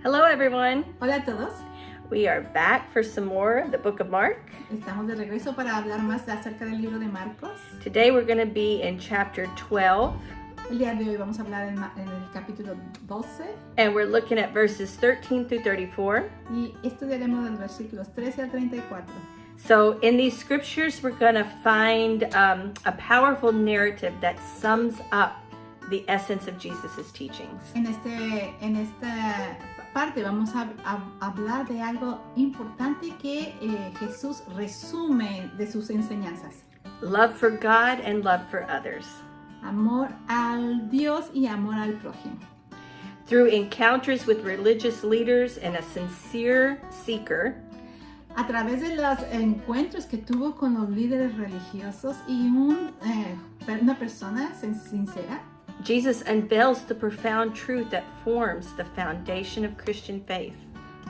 Hello everyone. Hola a todos. We are back for some more of the book of Mark. Estamos de regreso para hablar más acerca del libro de Marcos. Today we're going to be in chapter 12. El día de hoy vamos a hablar en el capítulo 12 and we're looking at verses 13 through 34. y estudiaremos los versículos 13 al 34. So in these scriptures we're going to find a powerful narrative that sums up the essence of Jesus' teachings. En esta parte vamos a hablar de algo importante que Jesús resume de sus enseñanzas. Love for God and love for others. Amor al Dios y amor al prójimo. Through encounters with religious leaders and a sincere seeker, a través de los encuentros que tuvo con los líderes religiosos y una persona sincera, Jesus unveils the profound truth that forms the foundation of Christian faith.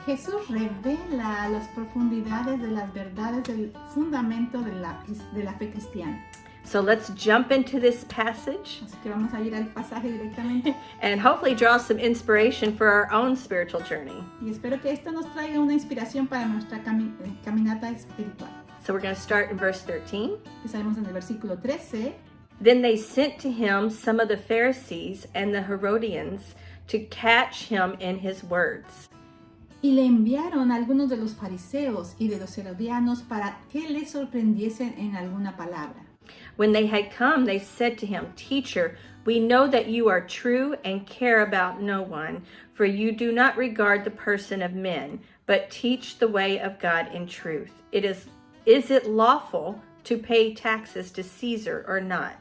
Jesús revela las profundidades de las verdades del fundamento de la fe cristiana. So let's jump into this passage. Así que vamos a ir al pasaje directamente. And hopefully draw some inspiration for our own spiritual journey. Y espero que esto nos traiga una inspiración para nuestra caminata espiritual. So we're going to start in verse 13. Empezaremos en el versículo 13. Then they sent to him some of the Pharisees and the Herodians to catch him in his words. Y le enviaron a algunos de los fariseos y de los herodianos para que le sorprendiesen en alguna palabra. When they had come, they said to him, "Teacher, we know that you are true and care about no one, for you do not regard the person of men, but teach the way of God in truth. Is it lawful to pay taxes to Caesar or not?"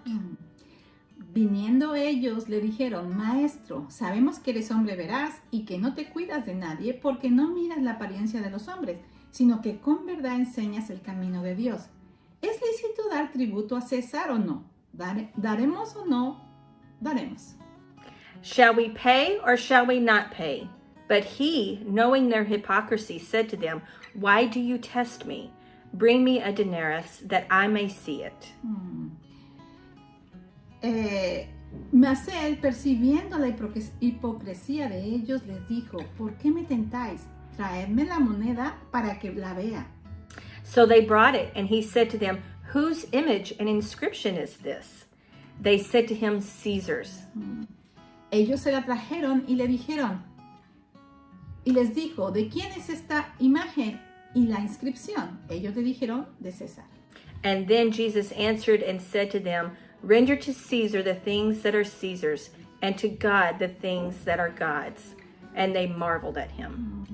Viniendo ellos le dijeron, Maestro, sabemos que eres hombre veraz y que no te cuidas de nadie porque no miras la apariencia de los hombres, sino que con verdad enseñas el camino de Dios. ¿Es lícito dar tributo a César o no? ¿Daremos o no? Daremos. Shall we pay or shall we not pay? But he, knowing their hypocrisy, said to them, "Why do you test me? Bring me a denarius that I may see it." Mas él, percibiendo la hipocresía de ellos, les dijo, ¿por qué me tentáis? Traedme la moneda para que la vea. So they brought it, and he said to them, "Whose image and inscription is this?" They said to him, "Caesar's." Ellos se la trajeron y le dijeron, y les dijo, ¿de quién es esta imagen y la inscripción? Ellos le dijeron, de César. And then Jesus answered and said to them, "Render to Caesar the things that are Caesar's, and to God the things that are God's." And they marveled at him.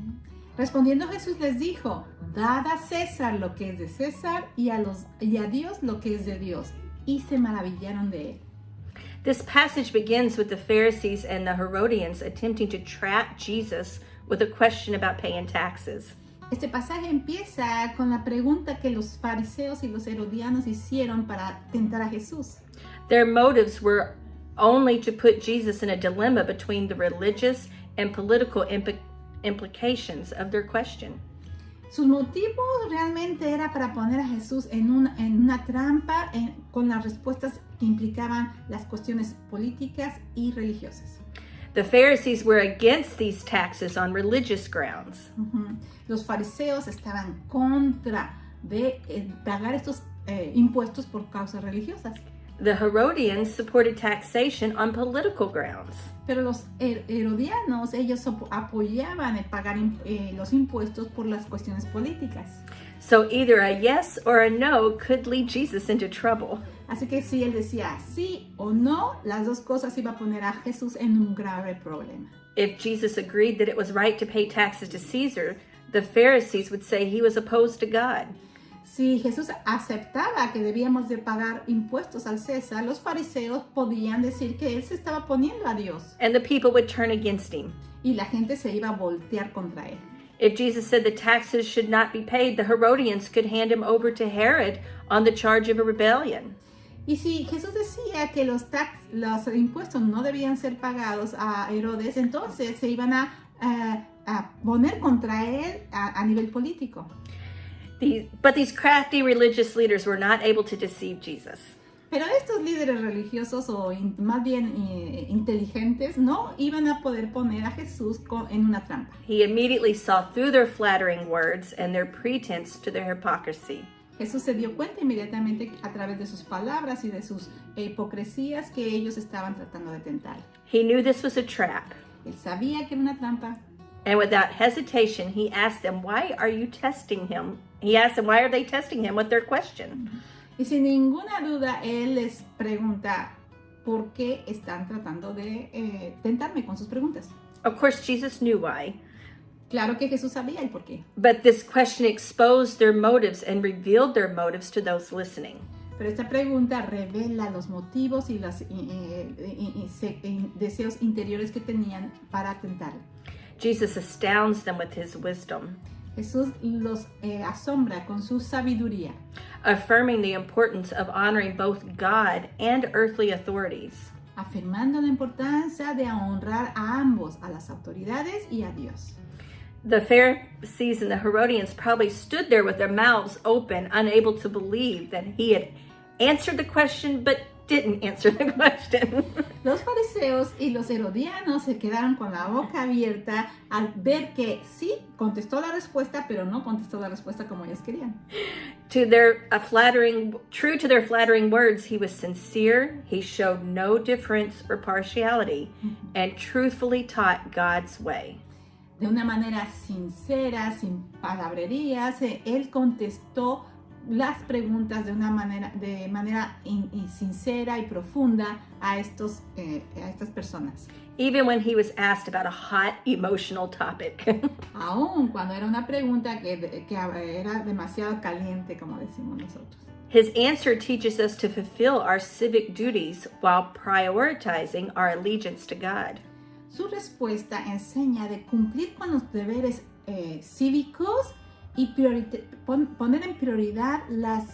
Respondiendo Jesús les dijo, dad a César lo que es de César y a Dios lo que es de Dios. Y se maravillaron de él. This passage begins with the Pharisees and the Herodians attempting to trap Jesus with a question about paying taxes. Este pasaje empieza con la pregunta que los fariseos y los herodianos hicieron para tentar a Jesús. Their motives were only to put Jesus in a dilemma between the religious and political implications of their question. Sus motivos realmente era para poner a Jesús en una trampa con las respuestas que implicaban las cuestiones políticas y religiosas. The Pharisees were against these taxes on religious grounds. Los fariseos estaban contra de pagar estos impuestos por causas religiosas. The Herodians supported taxation on political grounds. Pero los herodianos, ellos apoyaban el pagar los impuestos por las cuestiones políticas. So either a yes or a no could lead Jesus into trouble. Así que si él decía sí o no, las dos cosas iba a poner a Jesús en un grave problema. If Jesus agreed that it was right to pay taxes to Caesar, the Pharisees would say he was opposed to God. Si Jesús aceptaba que debíamos de pagar impuestos al César, los fariseos podían decir que él se estaba poniendo a Dios. And the people would turn against him. Y la gente se iba a voltear contra él. If Jesus said the taxes should not be paid, the Herodians could hand him over to Herod on the charge of a rebellion. Y si Jesús decía que los impuestos no debían ser pagados a Herodes, entonces se iban a poner contra él a nivel político. But these crafty religious leaders were not able to deceive Jesus. Pero estos líderes religiosos o más bien inteligentes no iban a poder poner a Jesús en una trampa. He immediately saw through their flattering words and their pretense to their hypocrisy. Jesús se dio cuenta inmediatamente a través de sus palabras y de sus hipocresías que ellos estaban tratando de tentar. He knew this was a trap. Él sabía que era una trampa. And without hesitation, he asked them, why are you testing him? He asked them, why are they testing him with their question? Y sin ninguna duda, él les pregunta por qué están tratando de tentarme con sus preguntas. Of course, Jesus knew why. Claro que Jesús sabía el por qué. But this question exposed their motives and revealed their motives to those listening. Pero esta pregunta revela los motivos y los deseos interiores que tenían para tentar. Jesus astounds them with his wisdom, Jesús los asombra con su sabiduría, affirming the importance of honoring both God and earthly authorities. afirmando la importancia de honrar a ambos, a las autoridades y a Dios. The Pharisees and the Herodians probably stood there with their mouths open, unable to believe that he had answered the question, but didn't answer the question. Los fariseos y los herodianos se quedaron con la boca abierta al ver que sí contestó la respuesta, pero no contestó la respuesta como ellos querían. True to their flattering words, he was sincere, he showed no difference or partiality, and truthfully taught God's way. De una manera sincera, sin palabrerías, él contestó las preguntas de manera sincera y profunda a estas personas. Even when he was asked about a hot, emotional topic. Aún cuando era una pregunta que era demasiado caliente, como decimos nosotros. His answer teaches us to fulfill our civic duties while prioritizing our allegiance to God. Su respuesta enseña de cumplir con los deberes cívicos y poner en prioridad los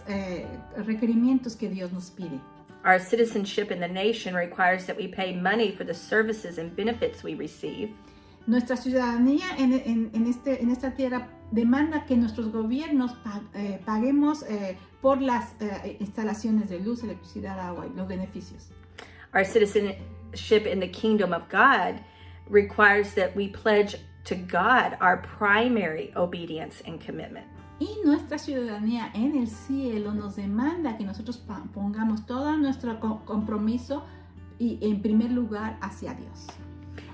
requerimientos que Dios nos pide. Our citizenship in the nation requires that we pay money for the services and benefits we receive. Nuestra ciudadanía en esta tierra demanda que nuestros gobiernos paguemos por las instalaciones de luz, electricidad, agua y los beneficios. Our citizenship in the kingdom of God requires that we pledge to God our primary obedience and commitment. Y nuestra ciudadanía en el cielo nos demanda que nosotros pongamos todo nuestro compromiso y en primer lugar hacia Dios.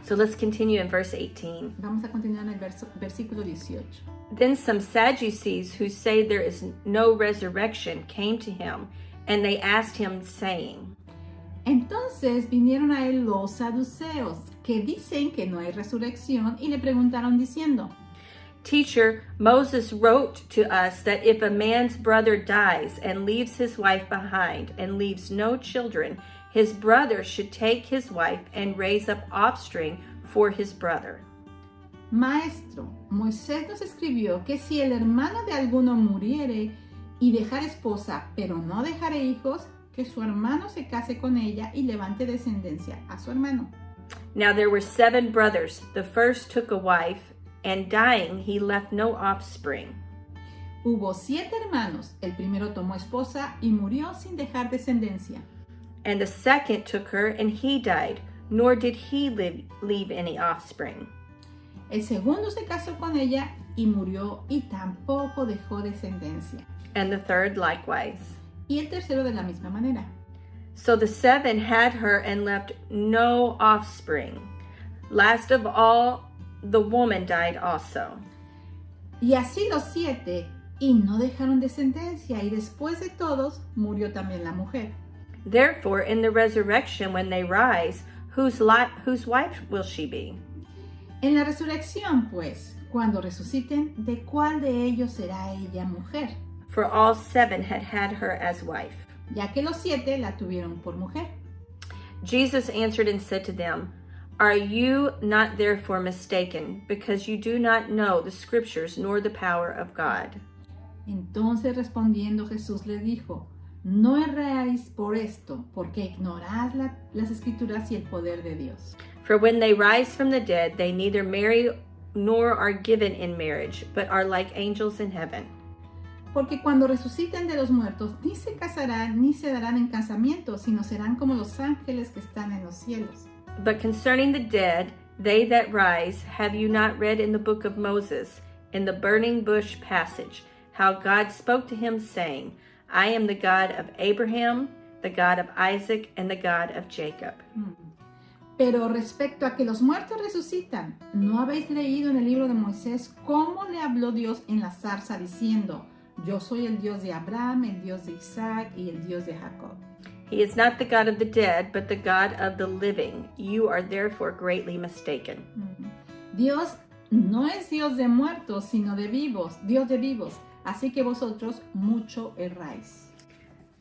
So let's continue in verse 18. Vamos a continuar en el versículo 18. Then some Sadducees who say there is no resurrection came to him, and they asked him, saying, Entonces vinieron a él los saduceos, que dicen que no hay resurrección, y le preguntaron diciendo, Teacher, Moses wrote to us that if a man's brother dies and leaves his wife behind and leaves no children, his brother should take his wife and raise up offspring for his brother. Maestro, Moisés nos escribió que si el hermano de alguno muriere y dejare esposa, pero no dejare hijos, que su hermano se case con ella y levante descendencia a su hermano. Now there were 7 brothers. The first took a wife, and dying he left no offspring. Hubo 7 hermanos. El primero tomó esposa y murió sin dejar descendencia. And the second took her, and he died, nor did he leave any offspring. El segundo se casó con ella y murió y tampoco dejó descendencia. And the third likewise. Y el tercero de la misma manera. So the 7 had her and left no offspring. Last of all, the woman died also. Y así los 7, y no dejaron descendencia, y después de todos, murió también la mujer. Therefore, in the resurrection, when they rise, whose wife will she be? En la resurrección, pues, cuando resuciten, ¿de cuál de ellos será ella mujer? For all 7 had her as wife. Ya que los 7 la tuvieron por mujer. Jesus answered and said to them, Are you not therefore mistaken, because you do not know the scriptures nor the power of God? Entonces respondiendo Jesús le dijo, no erráis por esto, porque ignoráis las escrituras y el poder de Dios. For when they rise from the dead, they neither marry nor are given in marriage, but are like angels in heaven. porque cuando resuciten de los muertos, ni se casarán ni se darán en casamiento, sino serán como los ángeles que están en los cielos. But concerning the dead, they that rise, have you not read in the book of Moses, in the burning bush passage, how God spoke to him, saying, I am the God of Abraham, the God of Isaac, and the God of Jacob. Pero respecto a que los muertos resucitan, ¿no habéis leído en el libro de Moisés cómo le habló Dios en la zarza diciendo, yo soy el Dios de Abraham, el Dios de Isaac y el Dios de Jacob? He is not the God of the dead, but the God of the living. You are therefore greatly mistaken. Dios no es Dios de muertos, sino de vivos, Dios de vivos. Así que vosotros mucho erráis.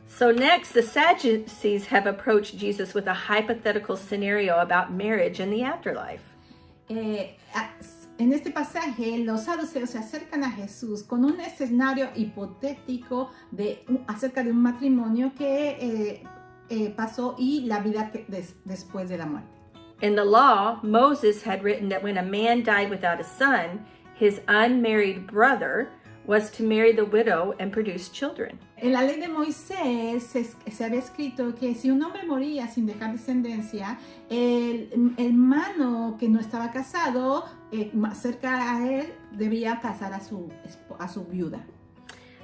So next, the Sadducees have approached Jesus with a hypothetical scenario about marriage and the afterlife. En este pasaje, los saduceos se acercan a Jesús con un escenario hipotético acerca de un matrimonio que pasó y la vida después de la muerte. In the law, Moses had written that when a man died without a son, his unmarried brother was to marry the widow and produce children. En la ley de Moisés se había escrito que si un hombre moría sin dejar descendencia, el hermano que no estaba casado, cerca a él, debía pasar a su viuda.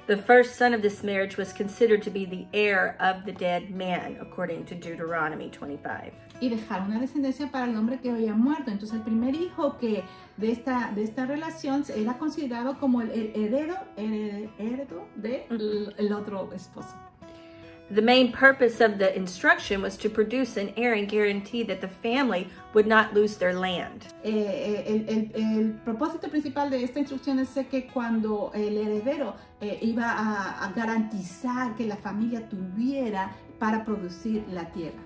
The first son of this marriage was considered to be the heir of the dead man, according to Deuteronomy 25. Y dejar una descendencia para el hombre que había muerto. Entonces el primer hijo de esta relación era considerado como el heredero del otro esposo. The main purpose of the instruction was to produce an heir and guarantee that the family would not lose their land. El propósito principal de esta instrucción es que cuando el heredero iba a garantizar que la familia tuviera para producir la tierra.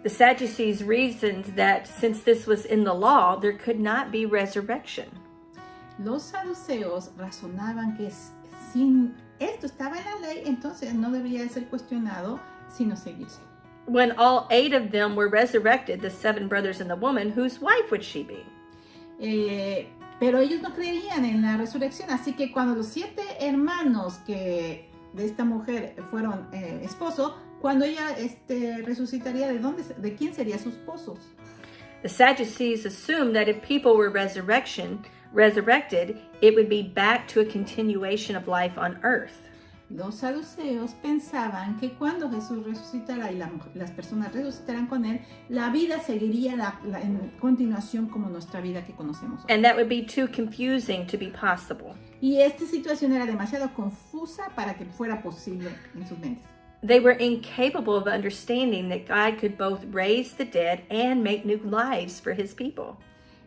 The Sadducees reasoned that since this was in the law, there could not be resurrection. Los saduceos razonaban que sin esto estaba en la ley, entonces no debería ser cuestionado, sino seguirse. When all 8 of them were resurrected, the 7 brothers and the woman, whose wife would she be? Pero ellos no creían en la resurrección, así que cuando los 7 hermanos de esta mujer fueron esposos, cuando ella resucitaría, ¿de quién sería su esposo? The Sadducees assumed that if people were resurrected, it would be back to a continuation of life on earth. Los saduceos pensaban que cuando Jesús resucitara y las personas resucitarán con él, la vida seguiría en continuación como nuestra vida que conocemos hoy. And that would be too confusing to be possible. Y esta situación era demasiado confusa para que fuera posible en sus mentes. They were incapable of understanding that God could both raise the dead and make new lives for his people.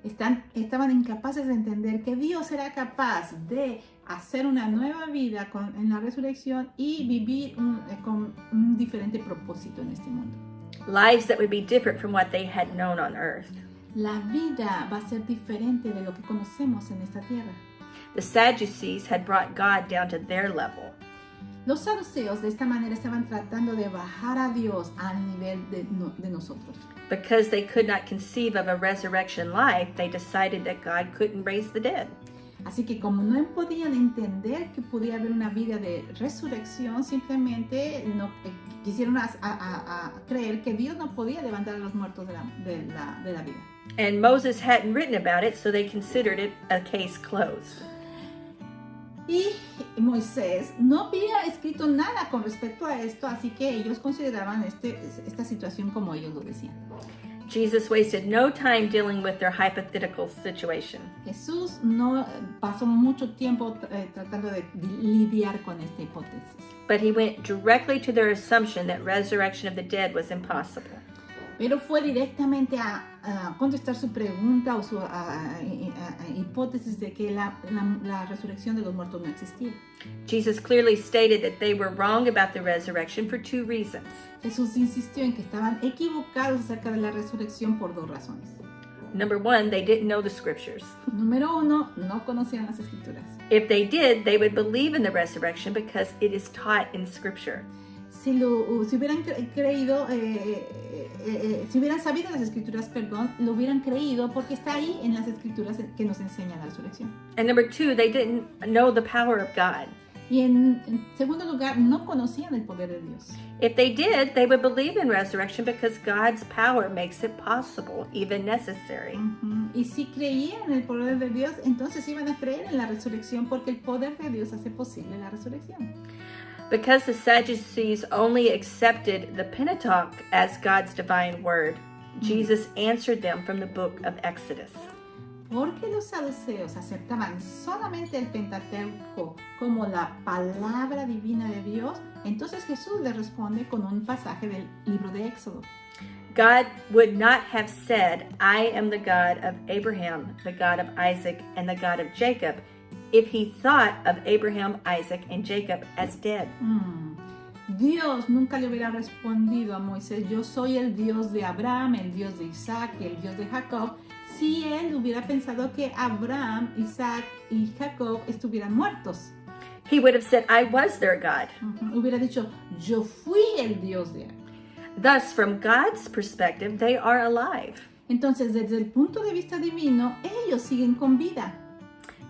Estaban incapaces de entender que Dios era capaz de hacer una nueva vida en la resurrección y vivir con un diferente propósito en este mundo. Lives that would be different from what they had known on earth. La vida va a ser diferente de lo que conocemos en esta tierra. The Sadducees had brought God down to their level. Los saduceos de esta manera estaban tratando de bajar a Dios al nivel de nosotros. Because they could not conceive of a resurrection life, they decided that God couldn't raise the dead. Así que como no podían entender que podía haber una vida de resurrección, simplemente quisieron creer que Dios no podía levantar a los muertos de la vida. And Moses hadn't written about it, so they considered it a case closed. Y Moisés no había escrito nada con respecto a esto, así que ellos consideraban esta situación como ellos lo decían. Jesus wasted no time dealing with their hypothetical situation. Jesús no pasó mucho tiempo tratando de lidiar con esta hipótesis. But he went directly to their assumption that resurrection of the dead was impossible. Pero fue directamente a contestar su pregunta o su hipótesis de que la resurrección de los muertos no existía. Jesus clearly stated that they were wrong about the resurrection for 2 reasons. Jesús insistió en que estaban equivocados acerca de la resurrección por 2 razones. Number 1, they didn't know the scriptures. Número 1, no conocían las escrituras. If they did, they would believe in the resurrection because it is taught in scripture. Si hubieran creído, si hubieran sabido las escrituras, lo hubieran creído porque está ahí en las escrituras que nos enseñan la resurrección. And number 2, they didn't know the power of God. Y en segundo lugar, no conocían el poder de Dios. If they did, they would believe in resurrection because God's power makes it possible, even necessary. Y si creían en el poder de Dios, entonces iban a creer en la resurrección porque el poder de Dios hace posible la resurrección. Because the Sadducees only accepted the Pentateuch as God's divine word, Jesus answered them from the book of Exodus. Porque los saduceos aceptaban solamente el Pentateuco como la palabra divina de Dios, entonces Jesús les responde con un pasaje del libro de Éxodo. God would not have said, I am the God of Abraham, the God of Isaac, and the God of Jacob, if he thought of Abraham, Isaac, and Jacob as dead. Dios nunca le hubiera respondido a Moisés, yo soy el Dios de Abraham, el Dios de Isaac y el Dios de Jacob, si él hubiera pensado que Abraham, Isaac y Jacob estuvieran muertos. He would have said, I was their God. Hubiera dicho, yo fui el Dios de él. Thus, from God's perspective, they are alive. Entonces, desde el punto de vista divino, ellos siguen con vida.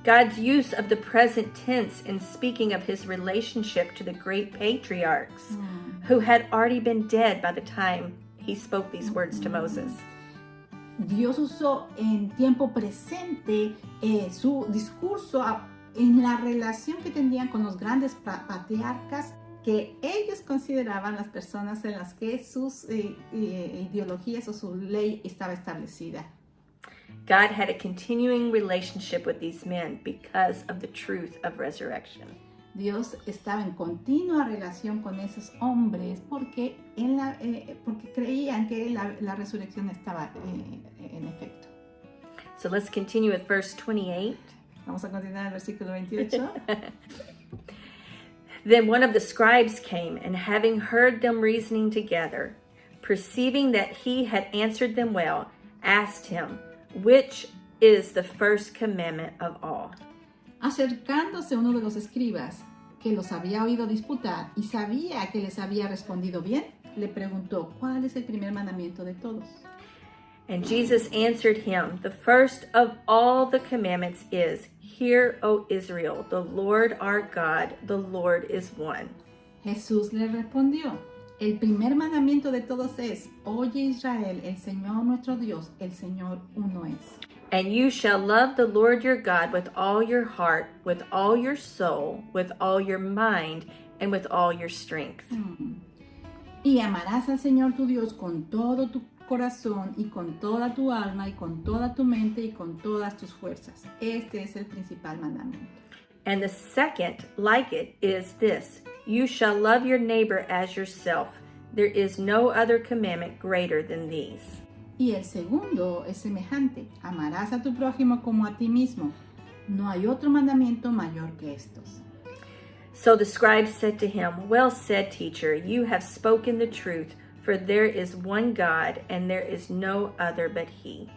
God's use of the present tense in speaking of his relationship to the great patriarchs who had already been dead by the time he spoke these words to Moses. Dios usó en tiempo presente su discurso en la relación que tenían con los grandes patriarcas que ellos consideraban las personas en las que sus ideologías o su ley estaba establecida. God had a continuing relationship with these men because of the truth of resurrection. Dios estaba en continua relación con esos hombres porque creían que la resurrección estaba en efecto. So let's continue with verse 28. Vamos a continuar el versículo 28. Then one of the scribes came, and having heard them reasoning together, perceiving that he had answered them well, asked him, which is the first commandment of all? Acercándose uno de los escribas, que los había oído disputar y sabía que les había respondido bien, le preguntó, ¿cuál es el primer mandamiento de todos? And Jesus answered him, the first of all the commandments is, Hear, O Israel, the Lord our God, the Lord is one. Jesús le respondió, el primer mandamiento de todos es, Oye Israel, el Señor nuestro Dios, el Señor uno es. And you shall love the Lord your God with all your heart, with all your soul, with all your mind, and with all your strength. Y amarás al Señor tu Dios con todo tu corazón y con toda tu alma y con toda tu mente y con todas tus fuerzas. Este es el principal mandamiento. And the second, like it, is this, you shall love your neighbor as yourself. There is no other commandment greater than these. Y el segundo es semejante, amarás a tu prójimo como a ti mismo. No hay otro mandamiento mayor que estos. So the scribe said to him, Well said, teacher, you have spoken the truth, for there is one God, and there is no other but he.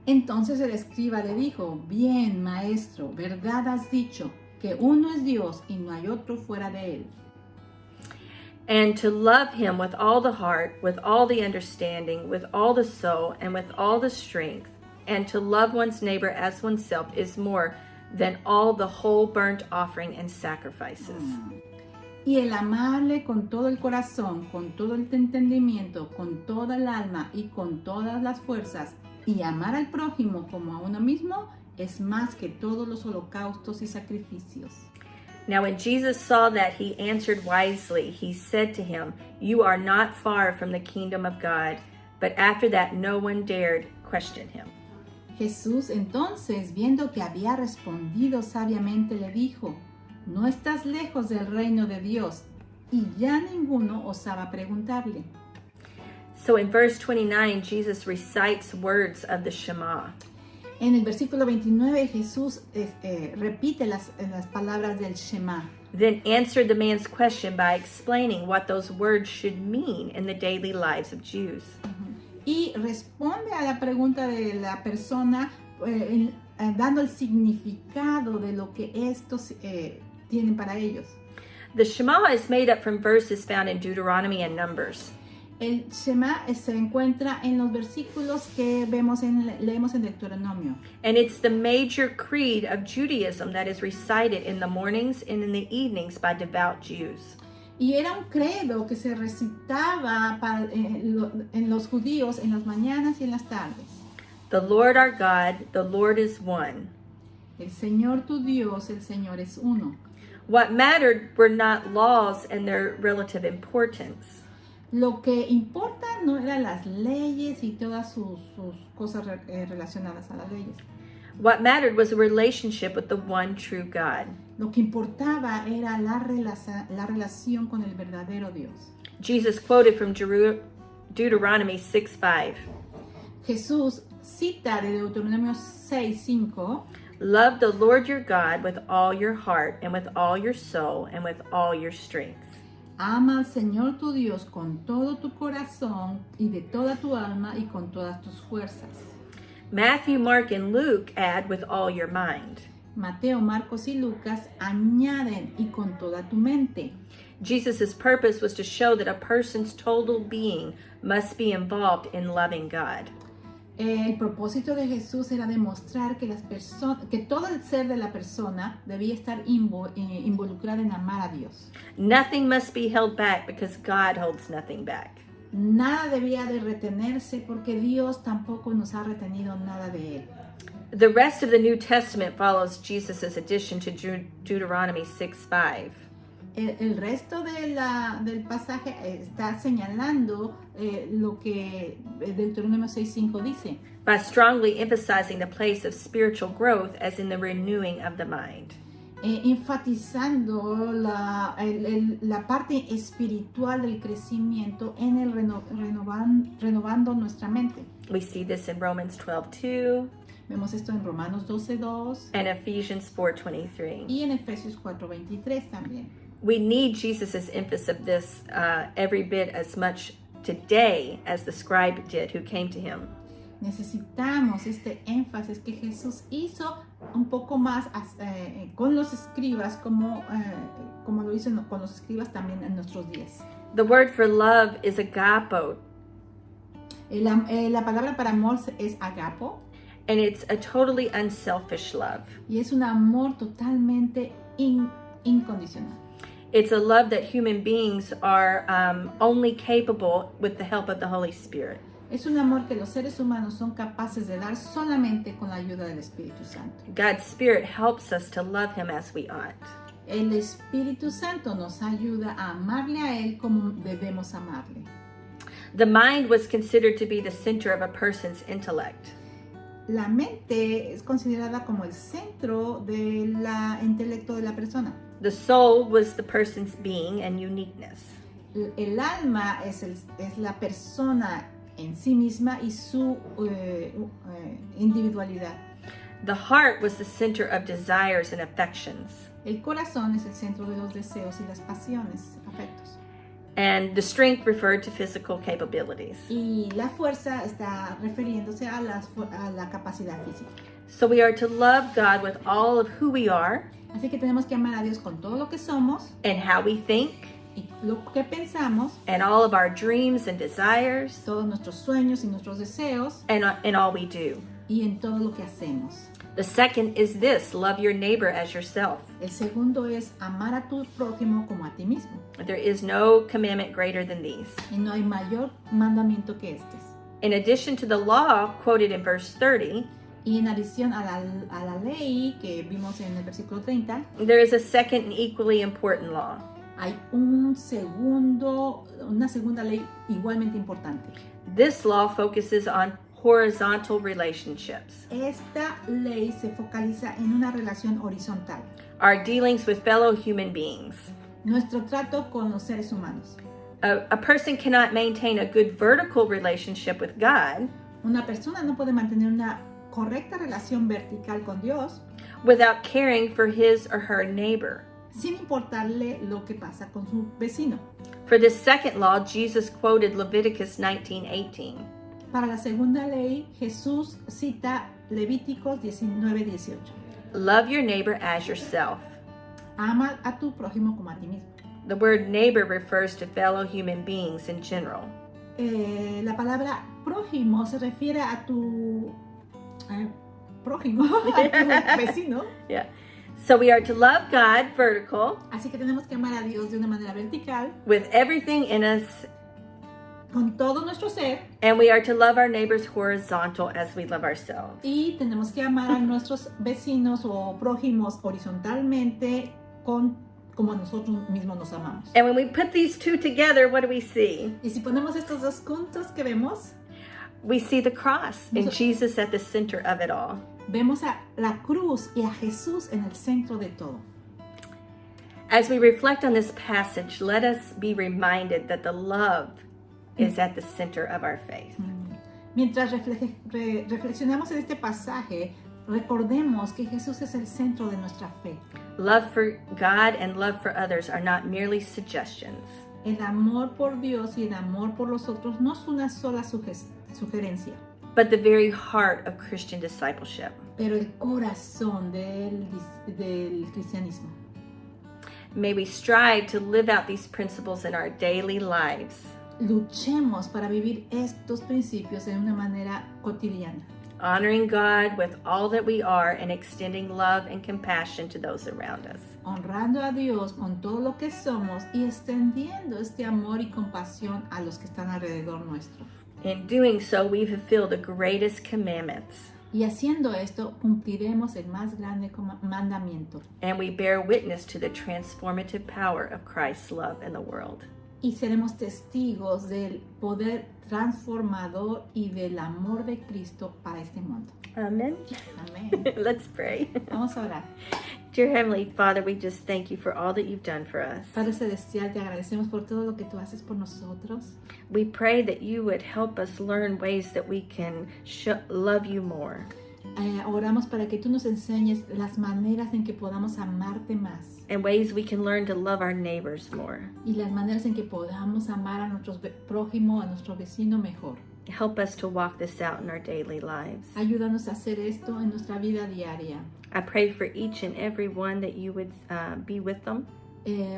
Entonces el escriba le dijo, Bien, maestro, verdad has dicho, que uno es Dios y no hay otro fuera de él. And to love him with all the heart, with all the understanding, with all the soul, and with all the strength, and to love one's neighbor as oneself is more than all the whole burnt offering and sacrifices. Y el amarle con todo el corazón, con todo el entendimiento, con toda el alma y con todas las fuerzas, y amar al prójimo como a uno mismo, es más que todos los holocaustos y sacrificios. Now when Jesus saw that he answered wisely, he said to him, You are not far from the kingdom of God. But after that no one dared question him. Jesús entonces, viendo que había respondido sabiamente, le dijo, No estás lejos del reino de Dios. Y ya ninguno osaba preguntarle. So in verse 29, Jesus recites words of the Shema. En el versículo 29 Jesús repite las palabras del Shema. Then answered the man's question by explaining what those words should mean in the daily lives of Jews. Y responde a la pregunta de la persona dando el significado de lo que estos tienen para ellos. The Shema is made up from verses found in Deuteronomy and Numbers. El Shema se encuentra en los versículos que leemos en Deuteronomio. And it's the major creed of Judaism that is recited in the mornings and in the evenings by devout Jews. Y era un credo que se recitaba en los judíos en las mañanas y en las tardes. The Lord our God, the Lord is one. El Señor tu Dios, el Señor es uno. What mattered were not laws and their relative importance. Lo que importa no eran las leyes y todas sus cosas relacionadas a las leyes. What mattered was a relationship with the one true God. Lo que importaba era la relación con el verdadero Dios. Jesus quoted from Deuteronomy 6:5. Jesús cita de Deuteronomio 6:5. Love the Lord your God with all your heart and with all your soul and with all your strength. Ama al Señor tu Dios con todo tu corazón y de toda tu alma y con todas tus fuerzas. Matthew, Mark, and Luke add with all your mind. Mateo, Marcos y Lucas añaden y con toda tu mente. Jesus' purpose was to show that a person's total being must be involved in loving God. El propósito de Jesús era demostrar que todo el ser de la persona debía estar involucrada en amar a Dios. Nothing must be held back because God holds nothing back. Nada debía de retenerse porque Dios tampoco nos ha retenido nada de él. The rest of the New Testament follows Jesus' addition to Deuteronomy 6:5. El resto del pasaje está señalando lo que Deuteronomio 6:5 dice. By strongly emphasizing the place of spiritual growth as in the renewing of the mind. Enfatizando la parte espiritual del crecimiento en el renovando nuestra mente. We see this in Romans 12:2. Vemos esto en Romanos 12:2 and Ephesians 4:23. y en Efesios 4:23 también. We need Jesus' emphasis of this every bit as much today as the scribe did who came to him. Necesitamos este énfasis que Jesús hizo un poco más con los escribas, como lo hizo con los escribas también en nuestros días. The word for love is agapo, La palabra para amor es agapo, and it's a totally unselfish love. y es un amor totalmente incondicional. It's a love that human beings are only capable with the help of the Holy Spirit. Es un amor que los seres humanos son capaces de dar solamente con la ayuda del Espíritu Santo. God's Spirit helps us to love Him as we ought. El Espíritu Santo nos ayuda a amarle a Él como debemos amarle. The mind was considered to be the center of a person's intellect. La mente es considerada como el centro del intelecto de la persona. The soul was the person's being and uniqueness. El alma es la persona en sí misma y su individualidad. The heart was the center of desires and affections. El corazón es el centro de los deseos y las pasiones, afectos. And the strength referred to physical capabilities. Y la fuerza está refiriéndose a la capacidad física. So we are to love God with all of who we are Así que tenemos que amar a Dios con todo lo que somos and how we think y lo que pensamos, and all of our dreams and desires todos nuestros sueños y nuestros deseos and in all we do. y en todo lo que hacemos. The second is this, love your neighbor as yourself. El segundo es amar a tu prójimo como a ti mismo. There is no commandment greater than these. Y no hay mayor mandamiento que este. In addition to the law quoted in verse 30, Y en adición a la ley que vimos en el versículo 30, there is a second and equally important law. hay una segunda ley igualmente importante. This law focuses on horizontal relationships. Esta ley se focaliza en una relación horizontal. Our dealings with fellow human beings. Nuestro trato con los seres humanos. A person cannot maintain a good vertical relationship with God Una persona no puede mantener una correcta relación vertical con Dios without caring for his or her neighbor. sin importarle lo que pasa con su vecino. For this second law, Jesus quoted Leviticus 19:18. Para la segunda ley, Jesús cita Levíticos 19:18. Love your neighbor as yourself. Ama a tu prójimo como a ti mismo. The word neighbor refers to fellow human beings in general. la palabra prójimo se refiere a tu prójimo, a tu vecino. Yeah. So we are to love God vertical Así que tenemos que amar a Dios de una manera vertical, with everything in us, con todo nuestro ser, and we are to love our neighbors horizontal as we love ourselves. y tenemos que amar a nuestros vecinos o prójimos horizontalmente como nosotros mismos nos amamos. And when we put these two together, what do we see? Y si ponemos estos dos juntos, ¿qué vemos? We see the cross and Jesus at the center of it all. Vemos a la cruz y a Jesús en el centro de todo. As we reflect on this passage, let us be reminded that the love is at the center of our faith. Mientras reflexionamos en este pasaje, recordemos que Jesús es el centro de nuestra fe. Love for God and love for others are not merely suggestions. El amor por Dios y el amor por los otros no es una sola sugerencia, but the very heart of Christian discipleship. pero el corazón del cristianismo. May we strive to live out these principles in our daily lives, Luchemos para vivir estos principios de una manera cotidiana, honoring God with all that we are and extending love and compassion to those around us. honrando a Dios con todo lo que somos y extendiendo este amor y compasión a los que están alrededor nuestro. In doing so, we fulfill the greatest commandments, Y haciendo esto, cumpliremos el más grande mandamiento and we bear witness to the transformative power of Christ's love in the world. y seremos testigos del poder transformador y del amor de Cristo para este mundo. Amen. Amén. Let's pray. Vamos a orar. Dear Heavenly Father, we just thank you for all that you've done for us. Padre Celestial, te agradecemos por todo lo que tú haces por nosotros. We pray that you would help us learn ways that we can love you more. Oramos para que tú nos enseñes las maneras en que podamos amarte más And ways we can learn to love our neighbors more. y las maneras en que podamos amar a nuestro prójimo, a nuestro vecino mejor. Help us to walk this out in our daily lives. Ayúdanos a hacer esto en nuestra vida diaria. I pray for each and every one that you would be with them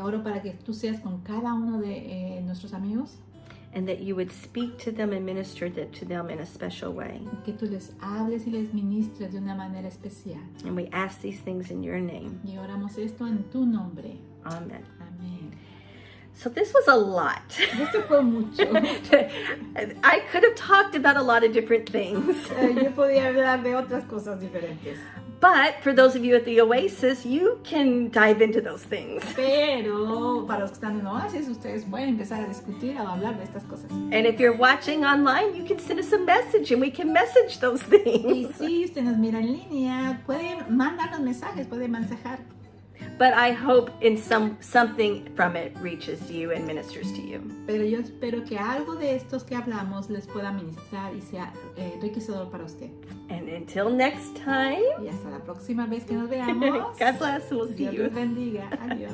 Oro para que tú seas con cada uno de nuestros amigos, and that you would speak to them and minister to them in a special way. que tú les hables y les ministres de una manera especial. And we ask these things in your name. Y oramos esto en tu nombre. Amen. Amén. So this was a lot. Esto fue mucho. I could have talked about a lot of different things. Yo podía hablar de otras cosas diferentes. But for those of you at the Oasis, you can dive into those things. Pero para los que están en Oasis, ustedes pueden empezar a discutir o hablar de estas cosas. And if you're watching online, you can send us a message and we can message those Y things. si usted nos mira en línea, puede mandarnos mensajes, puede mensajar. But I hope in something from it reaches you and ministers to you. Pero yo espero que algo de estos que hablamos les pueda ministrar y sea enriquecedor para usted. And until next time, Y hasta la próxima vez que nos veamos. God bless. We'll see Dios you. los bendiga. Adiós.